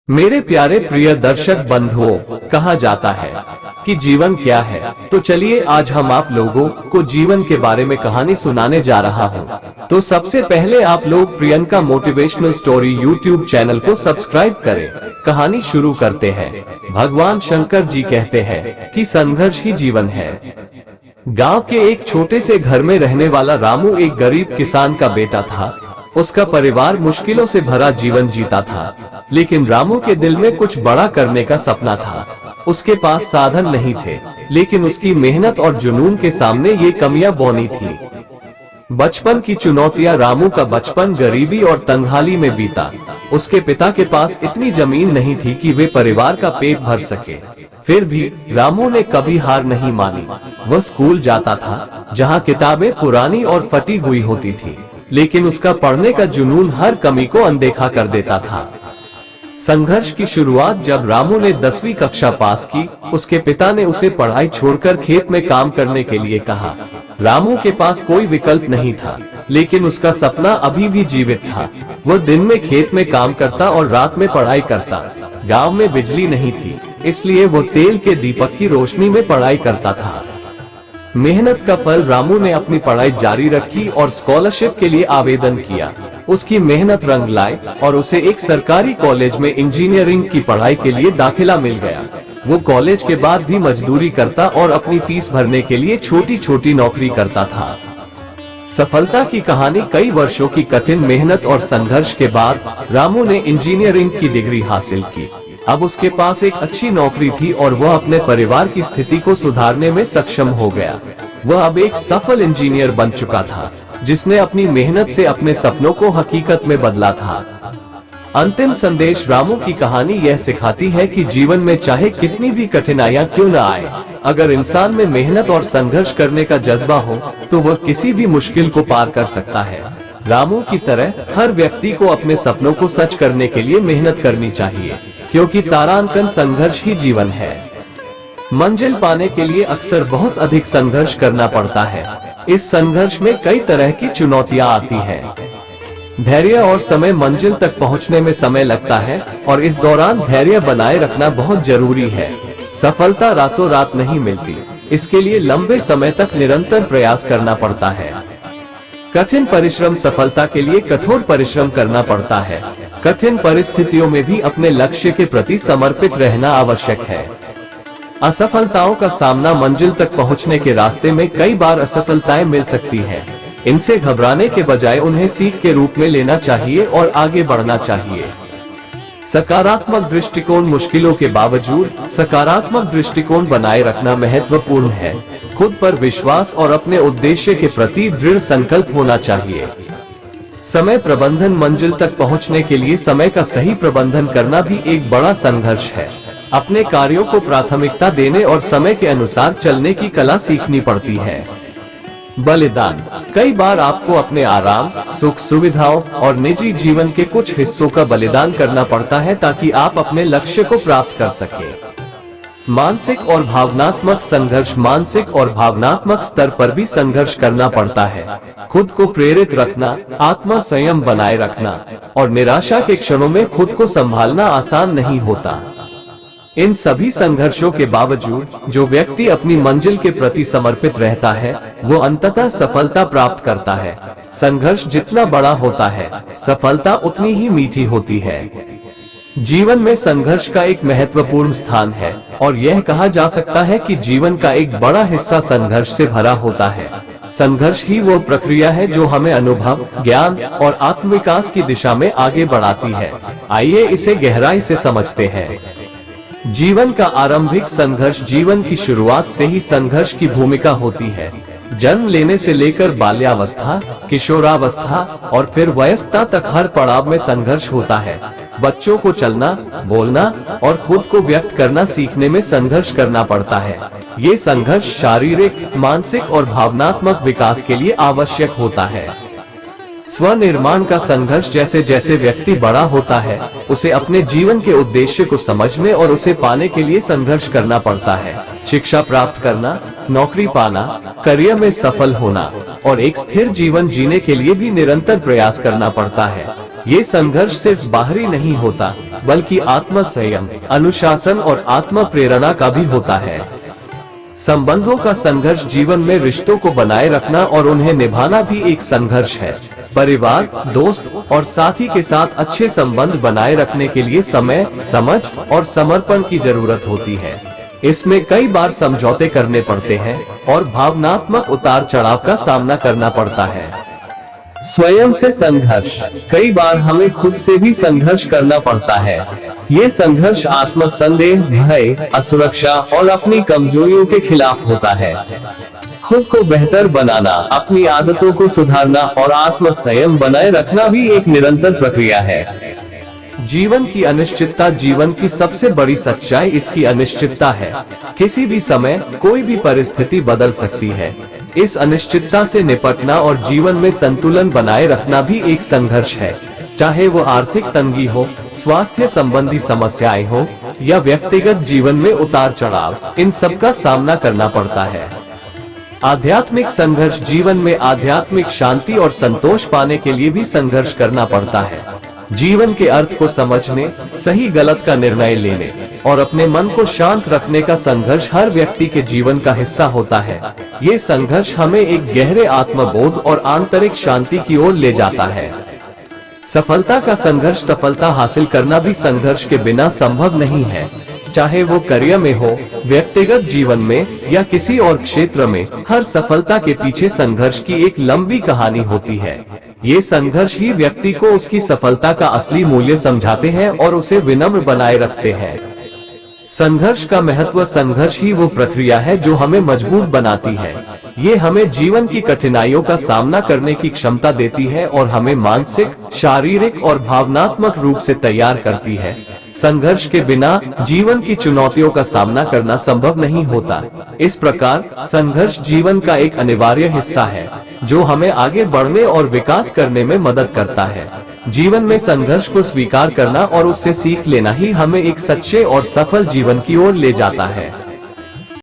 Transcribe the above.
मेरे प्यारे प्रिय दर्शक बंधुओं, कहा जाता है कि जीवन क्या है। तो चलिए आज हम आप लोगों को जीवन के बारे में कहानी सुनाने जा रहा हूँ। तो सबसे पहले आप लोग Priyanka motivational story YouTube channel को सब्सक्राइब करें। कहानी शुरू करते हैं। भगवान शंकर जी कहते हैं कि संघर्ष ही जीवन है। गांव के एक छोटे से घर में रहने वाला रामू एक गरीब किसान का बेटा था। उसका परिवार मुश्किलों से भरा जीवन जीता था, लेकिन रामू के दिल में कुछ बड़ा करने का सपना था। उसके पास साधन नहीं थे, लेकिन उसकी मेहनत और जुनून के सामने ये कमियां बौनी थी। बचपन की चुनौतियां। रामू का बचपन गरीबी और तंगहाली में बीता। उसके पिता के पास इतनी जमीन नहीं थी कि वे परिवार का पेट भर सके। फिर भी रामू ने कभी हार नहीं मानी। वह स्कूल जाता था, जहां किताबें पुरानी और फटी हुई होती थी, लेकिन उसका पढ़ने का जुनून हर कमी को अनदेखा कर देता था। संघर्ष की शुरुआत जब रामू ने 10वीं कक्षा पास की। उसके पिता ने उसे पढ़ाई छोड़कर खेत में काम करने के लिए कहा। रामू के पास कोई विकल्प नहीं था, लेकिन उसका सपना अभी भी जीवित था। वह दिन में खेत में काम करता और रात में पढ़ाई करता। गांव में बिजली नहीं थी, इसलिए वो तेल के दीपक की रोशनी में पढ़ाई करता था। मेहनत का फल। रामू ने अपनी पढ़ाई जारी रखी और स्कॉलरशिप के लिए आवेदन किया। उसकी मेहनत रंग लाए और उसे एक सरकारी कॉलेज में इंजीनियरिंग की पढ़ाई के लिए दाखिला मिल गया। वो कॉलेज के बाद भी मजदूरी करता और अपनी फीस भरने के लिए छोटी छोटी नौकरी करता था। सफलता की कहानी। कई वर्षों की कठिन मेहनत और संघर्ष के बाद रामू ने इंजीनियरिंग की डिग्री हासिल की। अब उसके पास एक अच्छी नौकरी थी और वह अपने परिवार की स्थिति को सुधारने में सक्षम हो गया। वह अब एक सफल इंजीनियर बन चुका था, जिसने अपनी मेहनत से अपने सपनों को हकीकत में बदला था। अंतिम संदेश। रामू की कहानी यह सिखाती है कि जीवन में चाहे कितनी भी कठिनाइयां क्यों न आए, अगर इंसान में मेहनत और संघर्ष करने का जज्बा हो तो वह किसी भी मुश्किल को पार कर सकता है। रामू की तरह हर व्यक्ति को अपने सपनों को सच करने के लिए मेहनत करनी चाहिए, क्योंकि तारांकन संघर्ष ही जीवन है। मंजिल पाने के लिए अक्सर बहुत अधिक संघर्ष करना पड़ता है। इस संघर्ष में कई तरह की चुनौतियां आती हैं। धैर्य और समय। मंजिल तक पहुंचने में समय लगता है और इस दौरान धैर्य बनाए रखना बहुत जरूरी है। सफलता रातों रात नहीं मिलती, इसके लिए लंबे समय तक निरंतर प्रयास करना पड़ता है। कठिन परिश्रम। सफलता के लिए कठोर परिश्रम करना पड़ता है। कठिन परिस्थितियों में भी अपने लक्ष्य के प्रति समर्पित रहना आवश्यक है। असफलताओं का सामना। मंजिल तक पहुंचने के रास्ते में कई बार असफलताएं मिल सकती हैं। इनसे घबराने के बजाय उन्हें सीख के रूप में लेना चाहिए और आगे बढ़ना चाहिए। सकारात्मक दृष्टिकोण। मुश्किलों के बावजूद सकारात्मक दृष्टिकोण बनाए रखना महत्वपूर्ण है। खुद पर विश्वास और अपने उद्देश्य के प्रति दृढ़ संकल्प होना चाहिए। समय प्रबंधन। मंजिल तक पहुंचने के लिए समय का सही प्रबंधन करना भी एक बड़ा संघर्ष है। अपने कार्यों को प्राथमिकता देने और समय के अनुसार चलने की कला सीखनी पड़ती है। बलिदान। कई बार आपको अपने आराम, सुख सुविधाओं और निजी जीवन के कुछ हिस्सों का बलिदान करना पड़ता है ताकि आप अपने लक्ष्य को प्राप्त कर सकें। मानसिक और भावनात्मक संघर्ष। मानसिक और भावनात्मक स्तर पर भी संघर्ष करना पड़ता है। खुद को प्रेरित रखना, आत्म संयम बनाए रखना और निराशा के क्षणों में खुद को संभालना आसान नहीं होता। इन सभी संघर्षों के बावजूद जो व्यक्ति अपनी मंजिल के प्रति समर्पित रहता है, वो अंततः सफलता प्राप्त करता है। संघर्ष जितना बड़ा होता है, सफलता उतनी ही मीठी होती है। जीवन में संघर्ष का एक महत्वपूर्ण स्थान है और यह कहा जा सकता है कि जीवन का एक बड़ा हिस्सा संघर्ष से भरा होता है। संघर्ष ही वो प्रक्रिया है जो हमें अनुभव, ज्ञान और आत्मविकास की दिशा में आगे बढ़ाती है। आइए इसे गहराई से समझते हैं। जीवन का आरंभिक संघर्ष। जीवन की शुरुआत से ही संघर्ष की भूमिका होती है। जन्म लेने से लेकर बाल्यावस्था, किशोरावस्था और फिर वयस्कता तक हर पड़ाव में संघर्ष होता है। बच्चों को चलना, बोलना और खुद को व्यक्त करना सीखने में संघर्ष करना पड़ता है। ये संघर्ष शारीरिक, मानसिक और भावनात्मक विकास के लिए आवश्यक होता है। स्वनिर्माण का संघर्ष। जैसे जैसे व्यक्ति बड़ा होता है, उसे अपने जीवन के उद्देश्य को समझने और उसे पाने के लिए संघर्ष करना पड़ता है। शिक्षा प्राप्त करना, नौकरी पाना, करियर में सफल होना और एक स्थिर जीवन जीने के लिए भी निरंतर प्रयास करना पड़ता है। ये संघर्ष सिर्फ बाहरी नहीं होता, बल्कि आत्म संयम, अनुशासन और आत्म प्रेरणा का भी होता है। संबंधों का संघर्ष जीवन में रिश्तों को बनाए रखना और उन्हें निभाना भी एक संघर्ष है। परिवार, दोस्त और साथी के साथ अच्छे संबंध बनाए रखने के लिए समय, समझ और समर्पण की जरूरत होती है। इसमें कई बार समझौते करने पड़ते हैं और भावनात्मक उतार चढ़ाव का सामना करना पड़ता है। स्वयं से संघर्ष, कई बार हमें खुद से भी संघर्ष करना पड़ता है। ये संघर्ष आत्म संदेह, भय, असुरक्षा और अपनी कमजोरियों के खिलाफ होता है। खुद को बेहतर बनाना, अपनी आदतों को सुधारना और आत्म संयम बनाए रखना भी एक निरंतर प्रक्रिया है। जीवन की अनिश्चितता जीवन की सबसे बड़ी सच्चाई इसकी अनिश्चितता है। किसी भी समय कोई भी परिस्थिति बदल सकती है। इस अनिश्चितता से निपटना और जीवन में संतुलन बनाए रखना भी एक संघर्ष है। चाहे वो आर्थिक तंगी हो, स्वास्थ्य संबंधी समस्याएं हो या व्यक्तिगत जीवन में उतार चढ़ाव, इन सब का सामना करना पड़ता है। आध्यात्मिक संघर्ष, जीवन में आध्यात्मिक शांति और संतोष पाने के लिए भी संघर्ष करना पड़ता है। जीवन के अर्थ को समझने, सही गलत का निर्णय लेने और अपने मन को शांत रखने का संघर्ष हर व्यक्ति के जीवन का हिस्सा होता है। ये संघर्ष हमें एक गहरे आत्मबोध और आंतरिक शांति की ओर ले जाता है। सफलता का संघर्ष, सफलता हासिल करना भी संघर्ष के बिना संभव नहीं है। चाहे वो करियर में हो, व्यक्तिगत जीवन में या किसी और क्षेत्र में, हर सफलता के पीछे संघर्ष की एक लंबी कहानी होती है। ये संघर्ष ही व्यक्ति को उसकी सफलता का असली मूल्य समझाते हैं और उसे विनम्र बनाए रखते हैं। संघर्ष का महत्व, संघर्ष ही वो प्रक्रिया है जो हमें मजबूत बनाती है। ये हमें जीवन की कठिनाइयों का सामना करने की क्षमता देती है और हमें मानसिक, शारीरिक और भावनात्मक रूप से तैयार करती है। संघर्ष के बिना जीवन की चुनौतियों का सामना करना संभव नहीं होता। इस प्रकार संघर्ष जीवन का एक अनिवार्य हिस्सा है जो हमें आगे बढ़ने और विकास करने में मदद करता है। जीवन में संघर्ष को स्वीकार करना और उससे सीख लेना ही हमें एक सच्चे और सफल जीवन की ओर ले जाता है।